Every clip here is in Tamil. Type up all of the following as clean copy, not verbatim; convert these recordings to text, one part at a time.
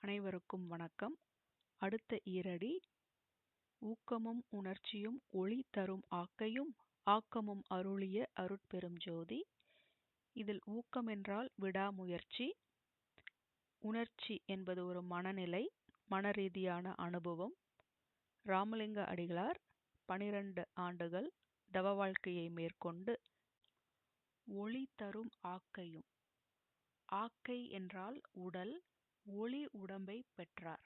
அனைவருக்கும் வணக்கம். அடுத்த ஈரடி ஊக்கமும் உணர்ச்சியும் ஒளி தரும் ஆக்கையும் ஆக்கமும் அருளிய அருட்பெரும் ஜோதி. இதில் ஊக்கம் என்றால் விடாமுயற்சி, உணர்ச்சி என்பது ஒரு மனநிலை, மனரீதியான அனுபவம். ராமலிங்க அடிகளார் 12 ஆண்டுகள் தவ வாழ்க்கையை மேற்கொண்டு ஒளி தரும் ஆக்கையும், ஆக்கை என்றால் உடல், ஒளி உடம்பை பெற்றார்.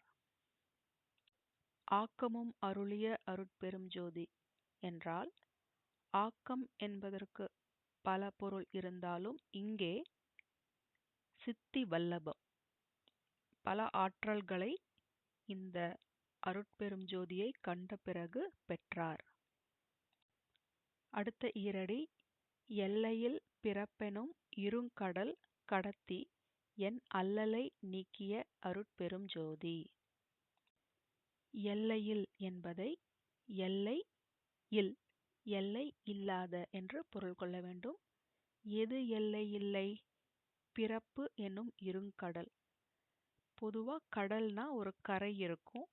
ஆக்கமும் அருளிய அருட்பெரும் ஜோதி என்றால் ஆக்கம் என்பதற்கு பல பொருள் இருந்தாலும் இங்கே சித்தி வல்லபம், பல ஆற்றல்களை இந்த அருட்பெரும் ஜோதியை கண்ட பிறகு பெற்றார். அடுத்த ஈரடி எல்லையில் பிறப்பெனும் இருங்கடல் கடத்தி என் அல்லலை நீக்கிய அருட்பெரும் ஜோதி. எல்லையில் என்பதை எல்லை இல், எல்லை இல்லாத என்று பொருள் கொள்ள வேண்டும். எது எல்லை இல்லை? பிறப்பு என்னும் இருங்கடல். பொதுவா கடல்னா ஒரு கரை இருக்கும்,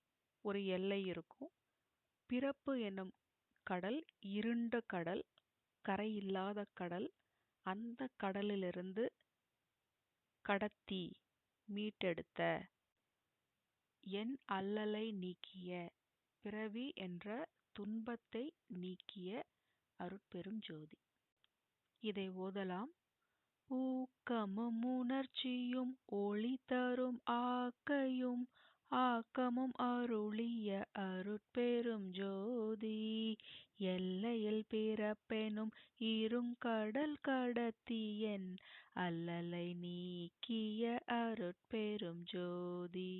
ஒரு எல்லை இருக்கும். பிறப்பு என்னும் கடல் இருண்ட கடல், கரை இல்லாத கடல். அந்த கடலிலிருந்து கடத்தி மீட்டெடுத்த, என் அல்லலை நீக்கிய, பிறவி என்ற துன்பத்தை நீக்கிய அருட்பெரும் ஜோதி. இதை ஓதலாம். ஊக்கமும் உணர்ச்சியும் ஒளி தரும் ஆக்கையும் ஆக்கமும் அருளிய அருட்பெரும் ஜோதி. எல்லையில் பிறப்பெனும் இருங்கடல் கடத்தி என் அல்லலை நீக்கிய அருட்பெரும் ஜோதி.